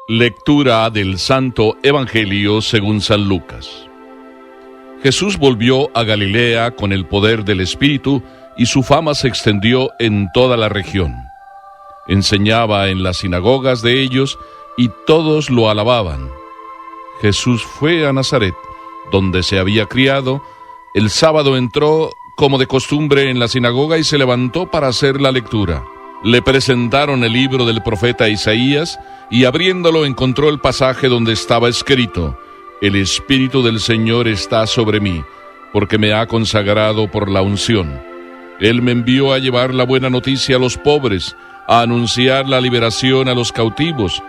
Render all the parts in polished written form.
Lectura del Santo Evangelio según San Lucas. Jesús volvió a Galilea con el poder del Espíritu y su fama se extendió en toda la región. Enseñaba en las sinagogas de ellos y todos lo alababan. Jesús fue a Nazaret, donde se había criado. El sábado entró como de costumbre en la sinagoga y se levantó para hacer la lectura. Le presentaron el libro del profeta Isaías y abriéndolo encontró el pasaje donde estaba escrito: El Espíritu del Señor está sobre mí, porque me ha consagrado por la unción. Él me envió a llevar la buena noticia a los pobres, a anunciar la liberación a los cautivos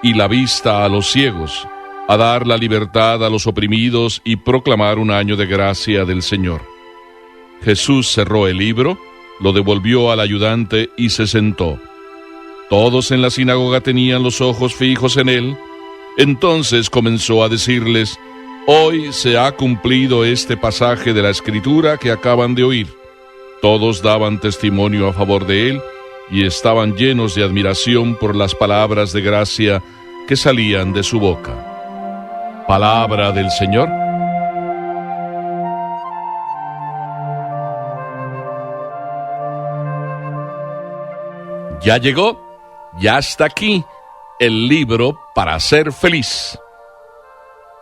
y la vista a los ciegos, a dar la libertad a los oprimidos y proclamar un año de gracia del Señor. Jesús cerró el libro, lo devolvió al ayudante y se sentó. Todos en la sinagoga tenían los ojos fijos en él. Entonces comenzó a decirles: Hoy se ha cumplido este pasaje de la Escritura que acaban de oír. Todos daban testimonio a favor de él y estaban llenos de admiración por las palabras de gracia que salían de su boca. Palabra del Señor. Ya llegó, ya está aquí el libro para ser feliz.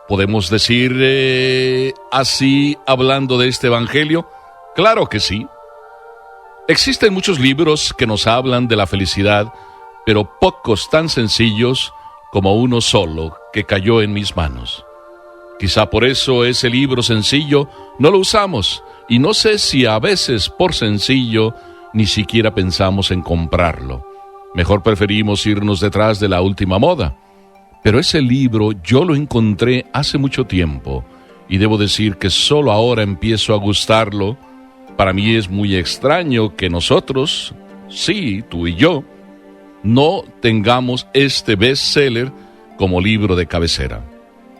¿Podemos decir así hablando de este evangelio? Claro que sí. Existen muchos libros que nos hablan de la felicidad, pero pocos tan sencillos como uno solo que cayó en mis manos. Quizá por eso ese libro sencillo no lo usamos, y no sé si a veces por sencillo ni siquiera pensamos en comprarlo. Mejor preferimos irnos detrás de la última moda. Pero ese libro yo lo encontré hace mucho tiempo, y debo decir que solo ahora empiezo a gustarlo. Para mí es muy extraño que nosotros, sí, tú y yo, no tengamos este bestseller como libro de cabecera.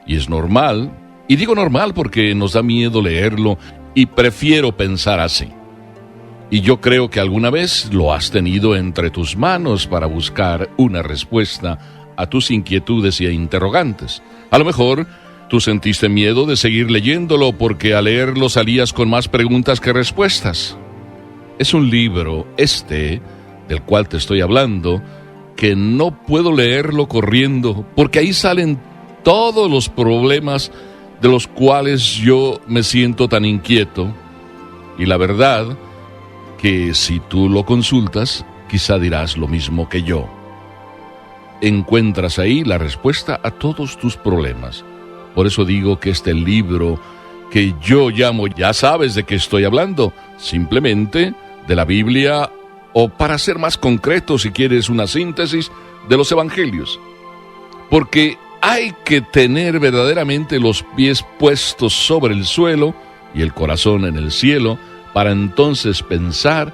Y es normal, y digo normal porque nos da miedo leerlo y prefiero pensar así. Y yo creo que alguna vez lo has tenido entre tus manos para buscar una respuesta a tus inquietudes e interrogantes. A lo mejor tú sentiste miedo de seguir leyéndolo porque al leerlo salías con más preguntas que respuestas. Es un libro, del cual te estoy hablando, que no puedo leerlo corriendo porque ahí salen todos los problemas de los cuales yo me siento tan inquieto. Y la verdad que si tú lo consultas, quizá dirás lo mismo que yo. Encuentras ahí la respuesta a todos tus problemas. Por eso digo que este libro que yo llamo, ya sabes de qué estoy hablando, simplemente de la Biblia, o para ser más concreto, si quieres una síntesis, de los evangelios. Porque hay que tener verdaderamente los pies puestos sobre el suelo y el corazón en el cielo, para entonces pensar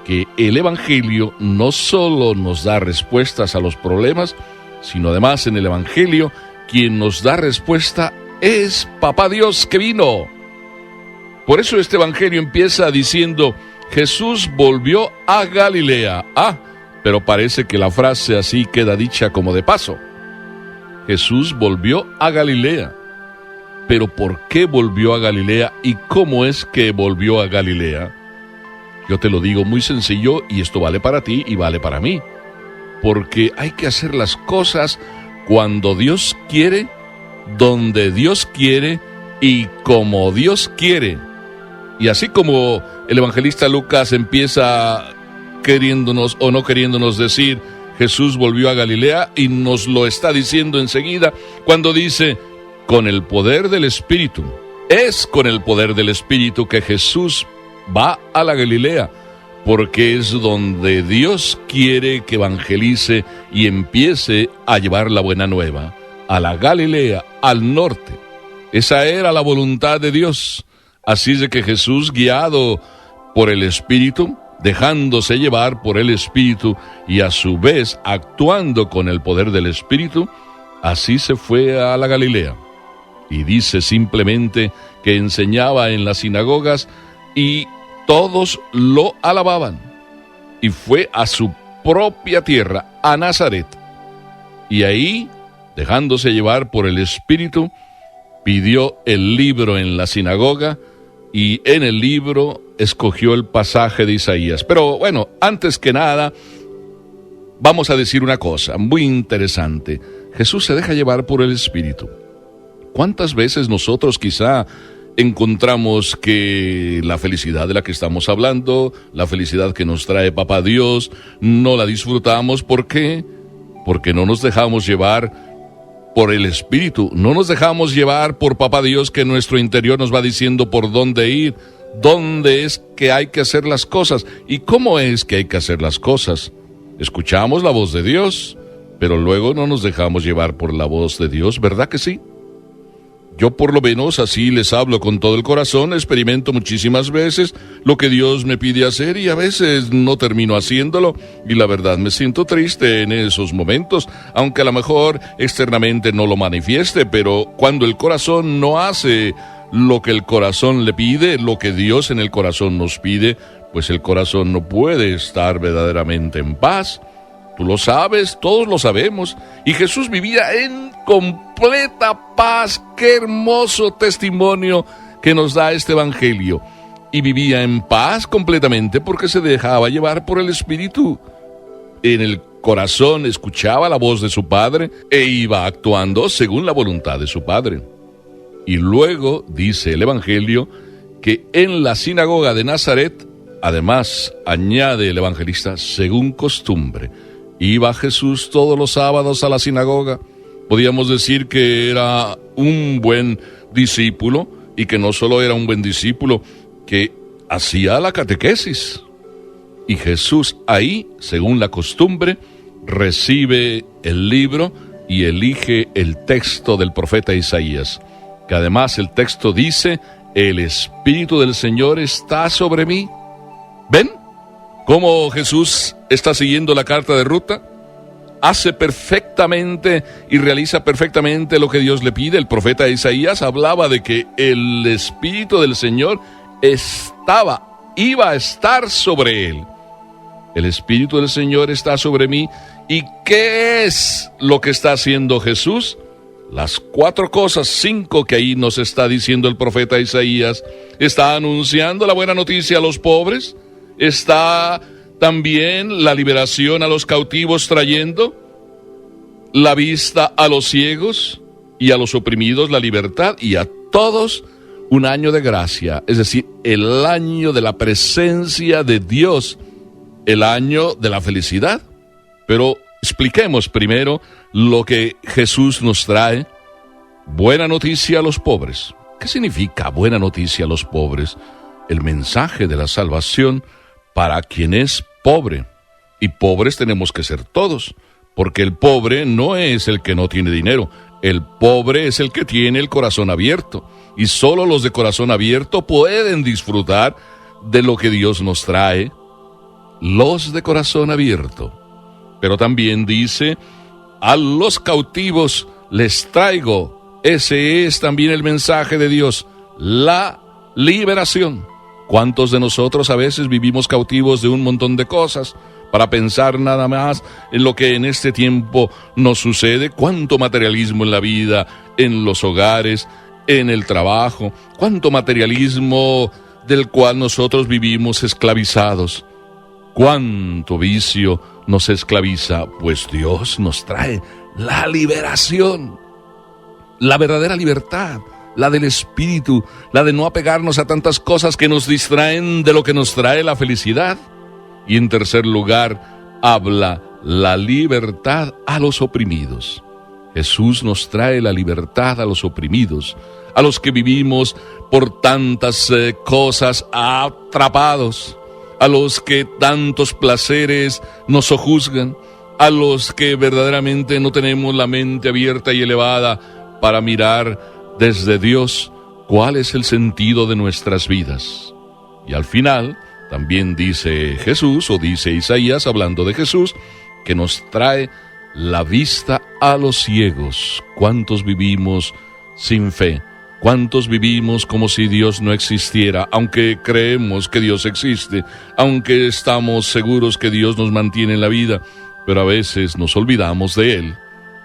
que el Evangelio no solo nos da respuestas a los problemas, sino además en el Evangelio quien nos da respuesta es Papá Dios que vino. Por eso este Evangelio empieza diciendo: Jesús volvió a Galilea. Pero parece que la frase así queda dicha como de paso. Jesús volvió a Galilea. Pero ¿por qué volvió a Galilea y cómo es que volvió a Galilea? Yo te lo digo muy sencillo, y esto vale para ti y vale para mí. Porque hay que hacer las cosas cuando Dios quiere, donde Dios quiere y como Dios quiere. Y así como el evangelista Lucas empieza queriéndonos o no queriéndonos decir Jesús volvió a Galilea, y nos lo está diciendo enseguida cuando dice: con el poder del Espíritu. Es con el poder del Espíritu que Jesús va a la Galilea, porque es donde Dios quiere que evangelice y empiece a llevar la buena nueva, a la Galilea, al norte. Esa era la voluntad de Dios. Así es de que Jesús, guiado por el Espíritu, dejándose llevar por el Espíritu y a su vez actuando con el poder del Espíritu, así se fue a la Galilea. Y dice simplemente que enseñaba en las sinagogas y todos lo alababan. Y fue a su propia tierra, a Nazaret. Y ahí dejándose llevar por el Espíritu, pidió el libro en la sinagoga y en el libro escogió el pasaje de Isaías. Pero bueno, antes que nada, vamos a decir una cosa muy interesante. Jesús se deja llevar por el Espíritu. ¿Cuántas veces nosotros quizá encontramos que la felicidad de la que estamos hablando, la felicidad que nos trae Papá Dios, no la disfrutamos? ¿Por qué? Porque no nos dejamos llevar por el Espíritu, no nos dejamos llevar por Papá Dios, que en nuestro interior nos va diciendo por dónde ir, dónde es que hay que hacer las cosas y cómo es que hay que hacer las cosas. Escuchamos la voz de Dios, pero luego no nos dejamos llevar por la voz de Dios, ¿verdad que sí? Yo por lo menos así les hablo con todo el corazón, experimento muchísimas veces lo que Dios me pide hacer y a veces no termino haciéndolo y la verdad me siento triste en esos momentos, aunque a lo mejor externamente no lo manifieste, pero cuando el corazón no hace lo que el corazón le pide, lo que Dios en el corazón nos pide, pues el corazón no puede estar verdaderamente en paz. Tú lo sabes, todos lo sabemos. Y Jesús vivía en completa paz. Qué hermoso testimonio que nos da este evangelio. Y vivía en paz completamente porque se dejaba llevar por el Espíritu. En el corazón escuchaba la voz de su Padre e iba actuando según la voluntad de su Padre. Y luego dice el evangelio que en la sinagoga de Nazaret, además añade el evangelista, según costumbre, iba Jesús todos los sábados a la sinagoga. Podíamos decir que era un buen discípulo y que no solo era un buen discípulo, que hacía la catequesis. Y Jesús ahí, según la costumbre, recibe el libro y elige el texto del profeta Isaías, que además el texto dice: el Espíritu del Señor está sobre mí. ¿Ven cómo Jesús está siguiendo la carta de ruta? Hace perfectamente y realiza perfectamente lo que Dios le pide. El profeta Isaías hablaba de que el Espíritu del Señor iba a estar sobre él. El Espíritu del Señor está sobre mí. ¿Y qué es lo que está haciendo Jesús? Las 4 cosas, 5 que ahí nos está diciendo el profeta Isaías. Está anunciando la buena noticia a los pobres. Está también la liberación a los cautivos, trayendo la vista a los ciegos y a los oprimidos la libertad, y a todos un año de gracia, es decir, el año de la presencia de Dios, el año de la felicidad. Pero expliquemos primero lo que Jesús nos trae. Buena noticia a los pobres. ¿Qué significa buena noticia a los pobres? El mensaje de la salvación para quien es pobre. Y pobres tenemos que ser todos, porque el pobre no es el que no tiene dinero. El pobre es el que tiene el corazón abierto. Y solo los de corazón abierto pueden disfrutar de lo que Dios nos trae. Los de corazón abierto. Pero también dice: a los cautivos les traigo. Ese es también el mensaje de Dios, la liberación. ¿Cuántos de nosotros a veces vivimos cautivos de un montón de cosas para pensar nada más en lo que en este tiempo nos sucede? ¿Cuánto materialismo en la vida, en los hogares, en el trabajo? ¿Cuánto materialismo del cual nosotros vivimos esclavizados? ¿Cuánto vicio nos esclaviza? Pues Dios nos trae la liberación, la verdadera libertad, la del Espíritu, la de no apegarnos a tantas cosas que nos distraen de lo que nos trae la felicidad. Y en tercer lugar, habla la libertad a los oprimidos. Jesús nos trae la libertad a los oprimidos, a los que vivimos por tantas cosas atrapados, a los que tantos placeres nos sojuzgan, a los que verdaderamente no tenemos la mente abierta y elevada para mirar desde Dios cuál es el sentido de nuestras vidas. Y al final también dice Jesús, o dice Isaías hablando de Jesús, que nos trae la vista a los ciegos. ¿Cuántos vivimos sin fe? ¿Cuántos vivimos como si Dios no existiera, aunque creemos que Dios existe, aunque estamos seguros que Dios nos mantiene en la vida, pero a veces nos olvidamos de Él,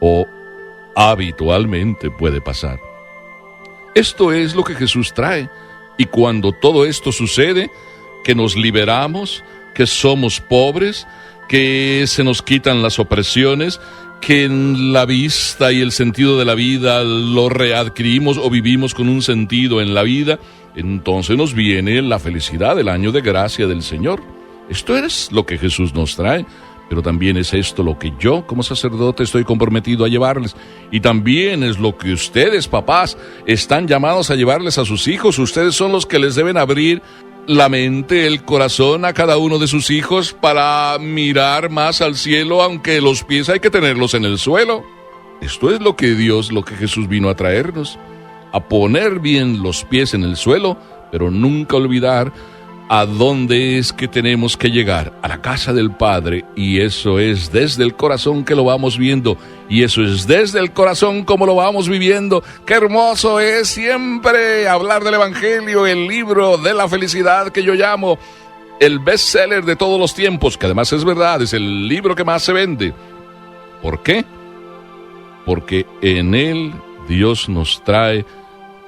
o habitualmente puede pasar. Esto es lo que Jesús trae. Y cuando todo esto sucede, que nos liberamos, que somos pobres, que se nos quitan las opresiones, que en la vista y el sentido de la vida lo readquirimos o vivimos con un sentido en la vida, entonces nos viene la felicidad del año de gracia del Señor. Esto es lo que Jesús nos trae, pero también es esto lo que yo como sacerdote estoy comprometido a llevarles. Y también es lo que ustedes, papás, están llamados a llevarles a sus hijos. Ustedes son los que les deben abrir la mente, el corazón a cada uno de sus hijos para mirar más al cielo, aunque los pies hay que tenerlos en el suelo. Esto es lo que Jesús vino a traernos, a poner bien los pies en el suelo, pero nunca olvidar a dónde es que tenemos que llegar, a la casa del Padre, y eso es desde el corazón que lo vamos viendo, y eso es desde el corazón como lo vamos viviendo. ¡Qué hermoso es siempre hablar del Evangelio, el libro de la felicidad que yo llamo el bestseller de todos los tiempos, que además es verdad, es el libro que más se vende? ¿Por qué? Porque en él Dios nos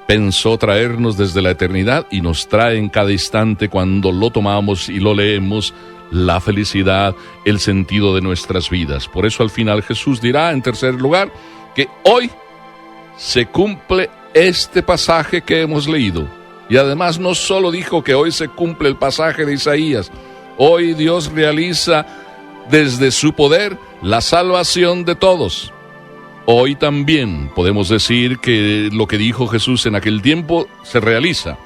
pensó traernos desde la eternidad y nos trae en cada instante cuando lo tomamos y lo leemos, la felicidad, el sentido de nuestras vidas. Por eso al final Jesús dirá, en tercer lugar, que hoy se cumple este pasaje que hemos leído. Y además no solo dijo que hoy se cumple el pasaje de Isaías, hoy Dios realiza desde su poder la salvación de todos. Hoy también podemos decir que lo que dijo Jesús en aquel tiempo se realiza.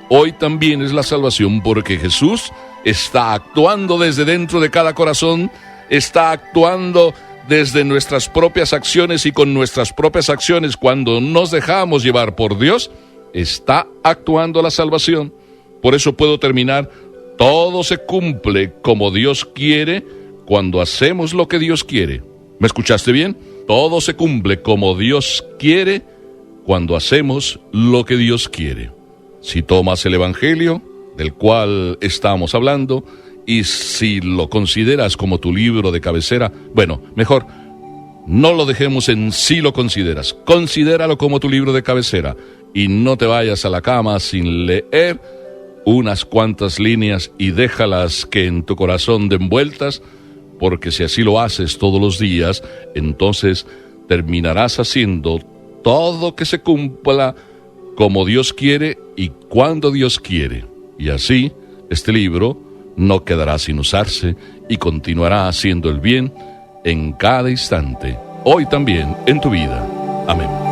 Hoy también es la salvación porque Jesús está actuando desde dentro de cada corazón, está actuando desde nuestras propias acciones y con nuestras propias acciones cuando nos dejamos llevar por Dios, está actuando la salvación. Por eso puedo terminar, todo se cumple como Dios quiere cuando hacemos lo que Dios quiere. ¿Me escuchaste bien? Todo se cumple como Dios quiere cuando hacemos lo que Dios quiere. Si tomas el Evangelio, del cual estamos hablando, y si lo consideras como tu libro de cabecera, bueno, mejor, no lo dejemos en si lo consideras. Considéralo como tu libro de cabecera y no te vayas a la cama sin leer unas cuantas líneas y déjalas que en tu corazón den vueltas, porque si así lo haces todos los días, entonces terminarás haciendo todo que se cumpla como Dios quiere y cuando Dios quiere. Y así, este libro no quedará sin usarse y continuará haciendo el bien en cada instante, hoy también en tu vida. Amén.